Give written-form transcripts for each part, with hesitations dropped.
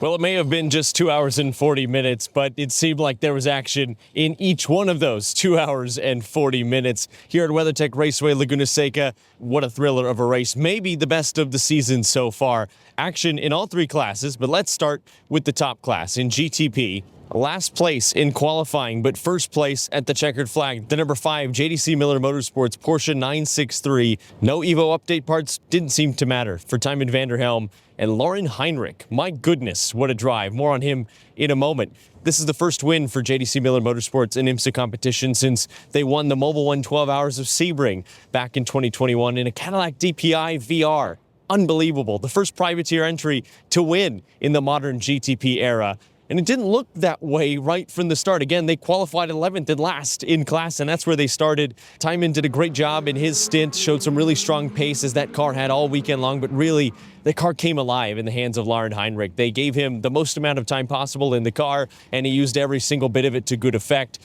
Well, it may have been just 2 hours and 40 minutes, but it seemed like there was action in each one of those 2 hours and 40 minutes here at WeatherTech Raceway Laguna Seca. What a thriller of a race. Maybe the best of the season so far. Action in all three classes, but let's start with the top class in GTP. Last place in qualifying, but first place at the checkered flag. The number 5 JDC Miller Motorsports Porsche 963. No Evo update parts didn't seem to matter for Tymon Vanderhelm and Lauren Heinrich. My goodness, what a drive. More on him in a moment. This is the first win for JDC Miller Motorsports in IMSA competition since they won the Mobile One 12 Hours of Sebring back in 2021 in a Cadillac DPI VR. Unbelievable. The first privateer entry to win in the modern GTP era. And it didn't look that way right from the start. Again, they qualified 11th and last in class, and that's where they started. Tymon did a great job in his stint, showed some really strong pace as that car had all weekend long, but really, the car came alive in the hands of Lauren Heinrich. They gave him the most amount of time possible in the car, and he used every single bit of it to good effect.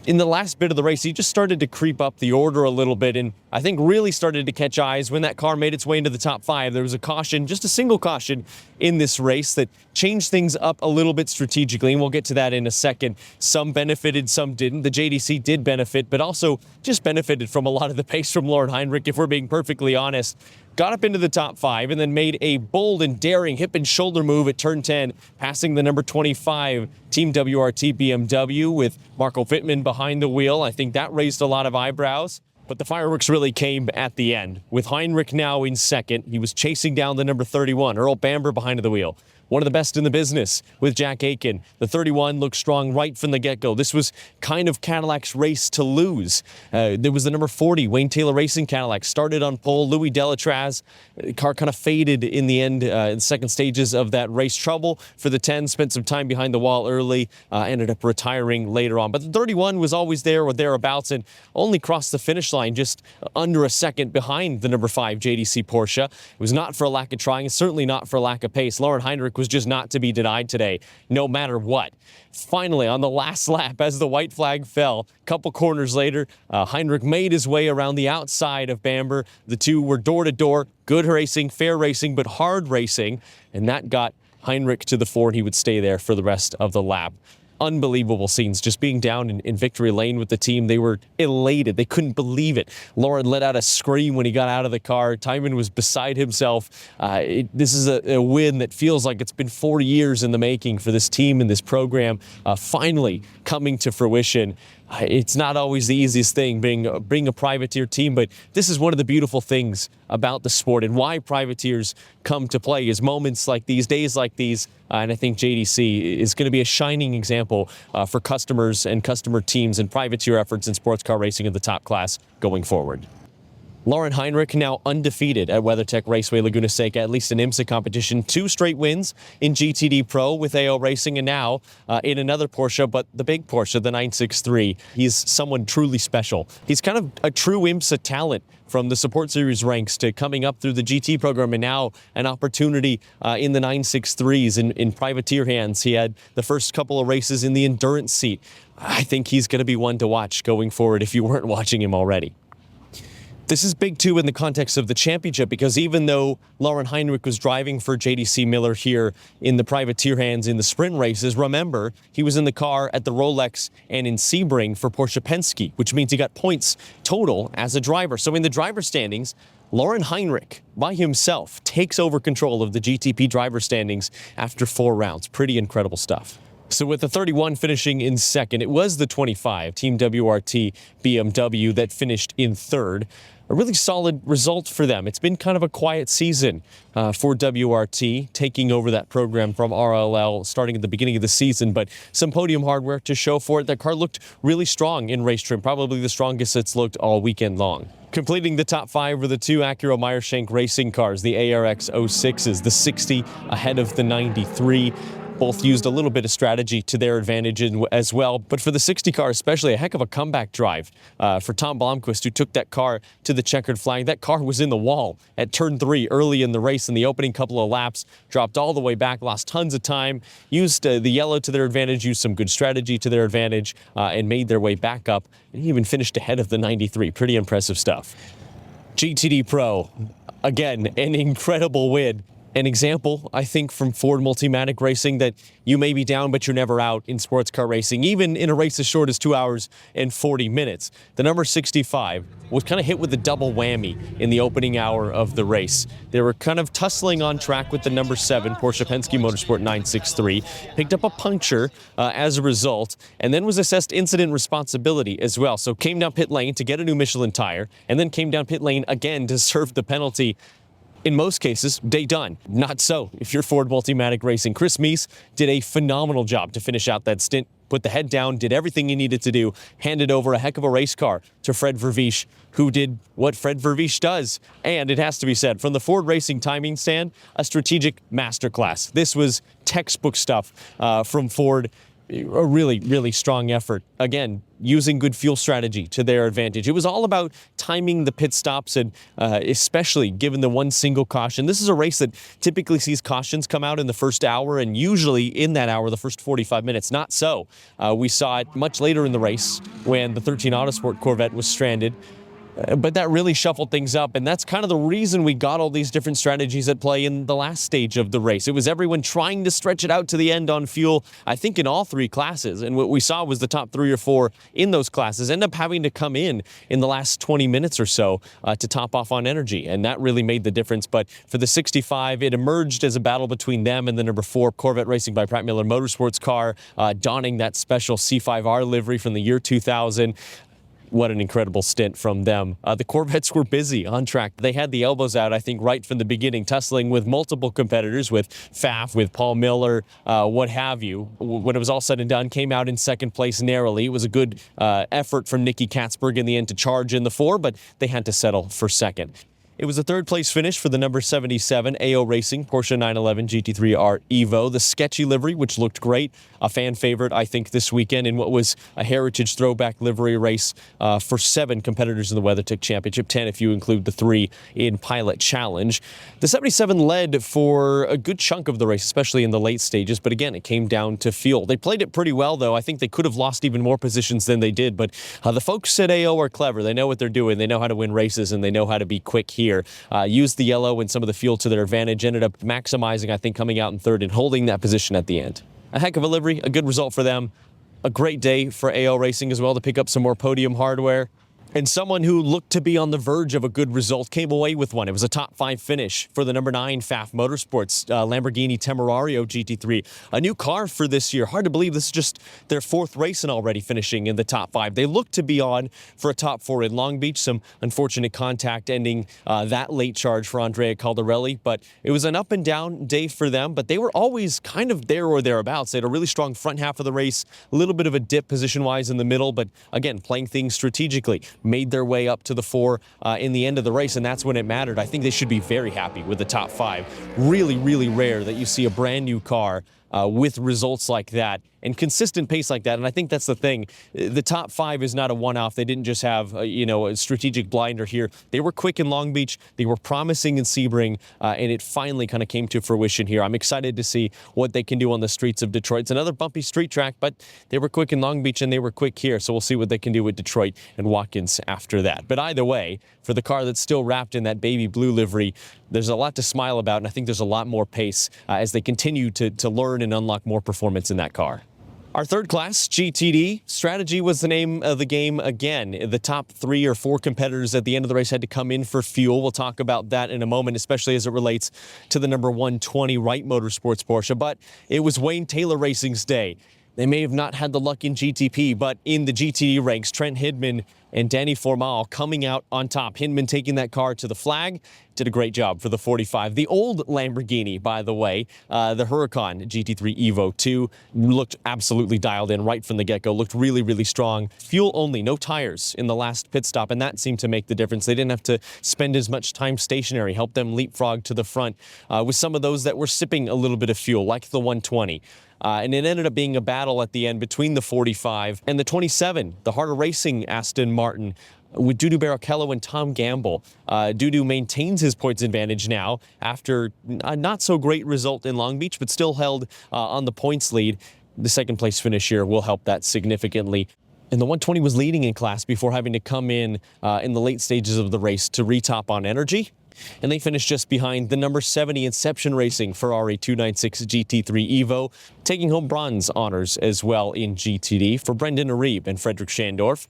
In the last bit of the race, he just started to creep up the order a little bit, and I think really started to catch eyes when that car made its way into the top 5. There was a caution, just a single caution in this race that changed things up a little bit strategically, and we'll get to that in a second. Some benefited, some didn't. The JDC did benefit, but also just benefited from a lot of the pace from Lauren Heinrich, if we're being perfectly honest. Got up into the top 5 and then made a bold and daring hip and shoulder move at turn 10, passing the number 25 Team WRT BMW with Marco Wittmann behind the wheel. I think that raised a lot of eyebrows. But the fireworks really came at the end. With Heinrich now in second, he was chasing down the number 31, Earl Bamber behind the wheel. One of the best in the business with Jack Aiken. The 31 looked strong right from the get-go. This was kind of Cadillac's race to lose. There was the number 40, Wayne Taylor Racing Cadillac, started on pole. Louis Delatraz, the car kind of faded in the end in the second stages of that race. Trouble for the 10, spent some time behind the wall early, ended up retiring later on. But the 31 was always there or thereabouts and only crossed the finish line just under a second behind the number 5 JDC Porsche. It was not for a lack of trying, certainly not for a lack of pace. Lauren Heinrich was just not to be denied today, no matter what. Finally, on the last lap, as the white flag fell, a couple corners later, Heinrich made his way around the outside of Bamber. The two were door to door, good racing, fair racing, but hard racing, and that got Heinrich to the 4, and he would stay there for the rest of the lap. Unbelievable scenes, just being down in victory lane with the team. They were elated. They couldn't believe it. Lauren let out a scream when he got out of the car. Tymon was beside himself. This is a win that feels like it's been 4 years in the making for this team and this program, finally coming to fruition. It's not always the easiest thing being a privateer team, but this is one of the beautiful things about the sport and why privateers come to play is moments like these, days like these, and I think JDC is going to be a shining example for customers and customer teams and privateer efforts in sports car racing in the top class going forward. Lauren Heinrich now undefeated at WeatherTech Raceway Laguna Seca, at least in IMSA competition. 2 straight wins in GTD Pro with AO Racing and now in another Porsche, but the big Porsche, the 963. He's someone truly special. He's kind of a true IMSA talent from the Support Series ranks to coming up through the GT program and now an opportunity in the 963s in privateer hands. He had the first couple of races in the endurance seat. I think he's going to be one to watch going forward if you weren't watching him already. This is big, too, in the context of the championship, because even though Lauren Heinrich was driving for JDC Miller here in the privateer hands in the sprint races, remember, he was in the car at the Rolex and in Sebring for Porsche Penske, which means he got points total as a driver. So in the driver standings, Lauren Heinrich, by himself, takes over control of the GTP driver standings after 4 rounds. Pretty incredible stuff. So with the 31 finishing in second, it was the 25 Team WRT BMW that finished in third. A really solid result for them. It's been kind of a quiet season for WRT, taking over that program from RLL starting at the beginning of the season, but some podium hardware to show for it. That car looked really strong in race trim, probably the strongest it's looked all weekend long. Completing the top 5 were the 2 Acura Meyershank racing cars, the ARX 06s, the 60 ahead of the 93. Both used a little bit of strategy to their advantage as well. But for the 60 car especially, a heck of a comeback drive for Tom Blomqvist, who took that car to the checkered flag. That car was in the wall at turn 3 early in the race in the opening couple of laps, dropped all the way back, lost tons of time, used the yellow to their advantage, used some good strategy to their advantage, and made their way back up. And he even finished ahead of the 93. Pretty impressive stuff. GTD Pro, again, an incredible win. An example, I think, from Ford Multimatic Racing that you may be down, but you're never out in sports car racing, even in a race as short as 2 hours and 40 minutes. The number 65 was kind of hit with a double whammy in the opening hour of the race. They were kind of tussling on track with the number 7, Porsche Penske Motorsport 963, picked up a puncture as a result, and then was assessed incident responsibility as well. So came down pit lane to get a new Michelin tire, and then came down pit lane again to serve the penalty. In most cases, day done. Not so if you're Ford Multimatic Racing. Chris Meese did a phenomenal job to finish out that stint, put the head down, did everything he needed to do, handed over a heck of a race car to Fred Verviche, who did what Fred Verviche does. And it has to be said, from the Ford Racing timing stand, a strategic masterclass. This was textbook stuff from Ford. A really, really strong effort. Again, using good fuel strategy to their advantage. It was all about timing the pit stops, and especially given the one single caution. This is a race that typically sees cautions come out in the first hour, and usually in that hour, the first 45 minutes. Not so. We saw it much later in the race when the 13 Autosport Corvette was stranded. But that really shuffled things up, and that's kind of the reason we got all these different strategies at play in the last stage of the race. It was everyone trying to stretch it out to the end on fuel, I think in all 3 classes, and what we saw was the top 3 or 4 in those classes end up having to come in the last 20 minutes or so to top off on energy, and that really made the difference. But for the 65, it emerged as a battle between them and the number 4 Corvette Racing by Pratt Miller Motorsports car, donning that special C5R livery from the year 2000. What an incredible stint from them. The Corvettes were busy on track. They had the elbows out, I think, right from the beginning, tussling with multiple competitors, with Pfaff, with Paul Miller, what have you. When it was all said and done, came out in second place narrowly. It was a good effort from Nicky Katzberg in the end to charge in the 4, but they had to settle for second. It was a third-place finish for the number 77 AO Racing Porsche 911 GT3R Evo. The sketchy livery, which looked great, a fan favorite, I think, this weekend in what was a heritage throwback livery race for 7 competitors in the WeatherTech Championship, 10 if you include the 3 in Pilot Challenge. The 77 led for a good chunk of the race, especially in the late stages, but again, it came down to fuel. They played it pretty well, though. I think they could have lost even more positions than they did, but the folks at AO are clever. They know what they're doing. They know how to win races, and they know how to be quick here. Used the yellow and some of the fuel to their advantage, ended up maximizing, I think, coming out in 3rd and holding that position at the end. A heck of a livery, a good result for them. A great day for AO Racing as well to pick up some more podium hardware. And someone who looked to be on the verge of a good result came away with one. It was a top 5 finish for the number 9 Pfaff Motorsports Lamborghini Temerario GT3. A new car for this year. Hard to believe this is just their 4th race and already finishing in the top 5. They look to be on for a top 4 in Long Beach. Some unfortunate contact ending that late charge for Andrea Caldarelli. But it was an up and down day for them. But they were always kind of there or thereabouts. They had a really strong front half of the race. A little bit of a dip position-wise in the middle. But again, playing things strategically. Made their way up to the 4 in the end of the race, and that's when it mattered. I think they should be very happy with the top 5. Really, really rare that you see a brand new car with results like that and consistent pace like that. And I think that's the thing. The top 5 is not a one-off. They didn't just have a strategic blinder here. They were quick in Long Beach. They were promising in Sebring, and it finally kind of came to fruition here. I'm excited to see what they can do on the streets of Detroit. It's another bumpy street track, but they were quick in Long Beach and they were quick here. So we'll see what they can do with Detroit and Watkins after that. But either way, for the car that's still wrapped in that baby blue livery, there's a lot to smile about, and I think there's a lot more pace as they continue to learn and unlock more performance in that car. Our third class, GTD, strategy was the name of the game again. The top 3 or 4 competitors at the end of the race had to come in for fuel. We'll talk about that in a moment, especially as it relates to the number 120 Wright Motorsports Porsche. But it was Wayne Taylor Racing's day. They may have not had the luck in GTP, but in the GTD ranks, Trent Hindman and Danny Formal coming out on top. Hindman taking that car to the flag. Did a great job for the 45. The old Lamborghini, by the way, the Huracan GT3 Evo 2, looked absolutely dialed in right from the get-go. Looked really, really strong. Fuel only, no tires in the last pit stop, and that seemed to make the difference. They didn't have to spend as much time stationary, help them leapfrog to the front with some of those that were sipping a little bit of fuel, like the 120. And it ended up being a battle at the end between the 45 and the 27, the harder racing Aston Martin, with Dudu Barrichello and Tom Gamble. Dudu maintains his points advantage now after a not-so-great result in Long Beach, but still held on the points lead. The second-place finish here will help that significantly. And the 120 was leading in class before having to come in the late stages of the race to retop on energy. And they finished just behind the number 70 Inception Racing Ferrari 296 GT3 Evo, taking home bronze honors as well in GTD for Brendan Arieb and Frederick Schandorf.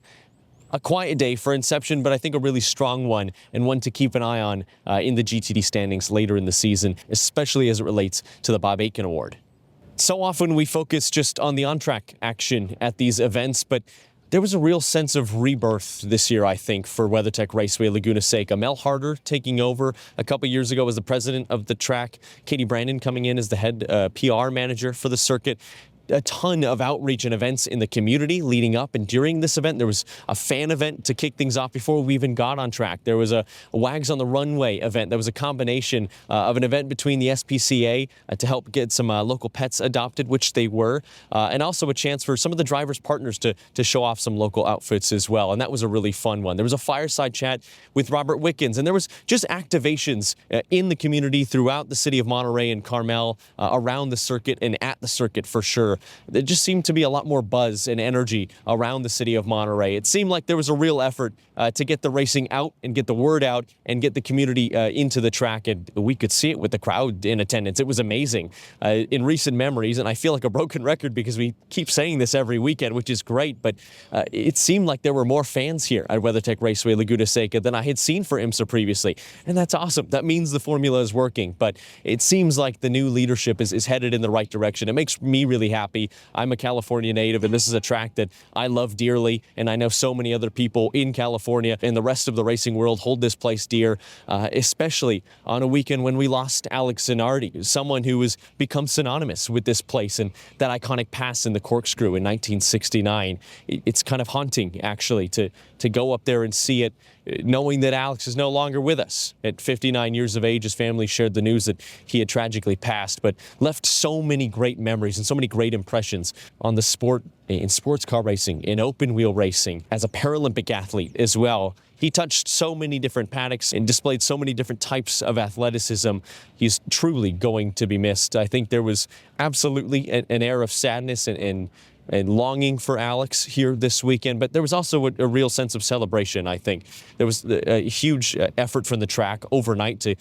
A quiet day for Inception, but I think a really strong one, and one to keep an eye on in the GTD standings later in the season, especially as it relates to the Bob Aitken Award. So often we focus just on the on-track action at these events, but there was a real sense of rebirth this year, I think, for WeatherTech Raceway Laguna Seca. Mel Harder taking over a couple years ago as the president of the track, Katie Brandon coming in as the head PR manager for the circuit. A ton of outreach and events in the community leading up and during this event. There was a fan event to kick things off before we even got on track. There was a Wags on the Runway event. There was a combination of an event between the SPCA to help get some local pets adopted, which they were, and also a chance for some of the drivers' partners to show off some local outfits as well. And that was a really fun one. There was a fireside chat with Robert Wickens, and there was just activations in the community throughout the city of Monterey and Carmel, around the circuit and at the circuit for sure. There just seemed to be a lot more buzz and energy around the city of Monterey. It seemed like there was a real effort to get the racing out and get the word out and get the community into the track, and we could see it with the crowd in attendance. It was amazing in recent memories, and I feel like a broken record because we keep saying this every weekend, which is great, but it seemed like there were more fans here at WeatherTech Raceway Laguna Seca than I had seen for IMSA previously, and that's awesome. That means the formula is working, but it seems like the new leadership is headed in the right direction. It makes me really happy. I'm a California native, and this is a track that I love dearly, and I know so many other people in California and the rest of the racing world hold this place dear, especially on a weekend when we lost Alex Zanardi, someone who has become synonymous with this place and that iconic pass in the corkscrew in 1969. It's kind of haunting, actually, to go up there and see it, knowing that Alex is no longer with us. At 59 years of age, his family shared the news that he had tragically passed, but left so many great memories and so many great impressions on the sport, in sports car racing, in open wheel racing, as a Paralympic athlete as well. He touched so many different paddocks and displayed so many different types of athleticism. He's truly going to be missed. I think there was absolutely an air of sadness and longing for Alex here this weekend, but there was also a real sense of celebration, I think. There was a huge effort from the track overnight to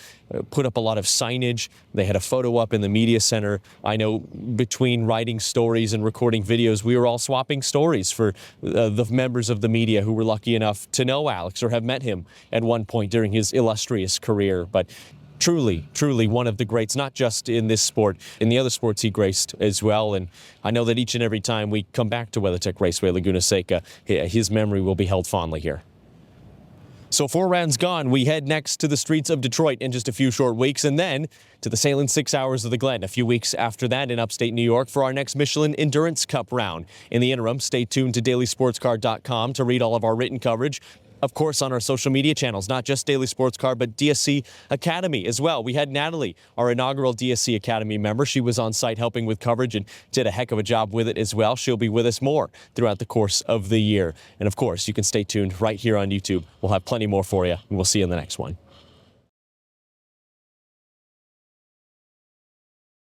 put up a lot of signage. They had a photo up in the media center. I know between writing stories and recording videos, we were all swapping stories for the members of the media who were lucky enough to know Alex or have met him at one point during his illustrious career. But truly, truly one of the greats, not just in this sport, in the other sports he graced as well. And I know that each and every time we come back to WeatherTech Raceway Laguna Seca, his memory will be held fondly here. So 4 rounds gone, we head next to the streets of Detroit in just a few short weeks, and then to the Salem 6 Hours of the Glen a few weeks after that in upstate New York for our next Michelin Endurance Cup round. In the interim, stay tuned to dailysportscar.com to read all of our written coverage. Of course, on our social media channels, not just Daily Sports Car, but DSC Academy as well. We had Natalie, our inaugural DSC Academy member. She was on site helping with coverage and did a heck of a job with it as well. She'll be with us more throughout the course of the year. And of course, you can stay tuned right here on YouTube. We'll have plenty more for you, and we'll see you in the next one.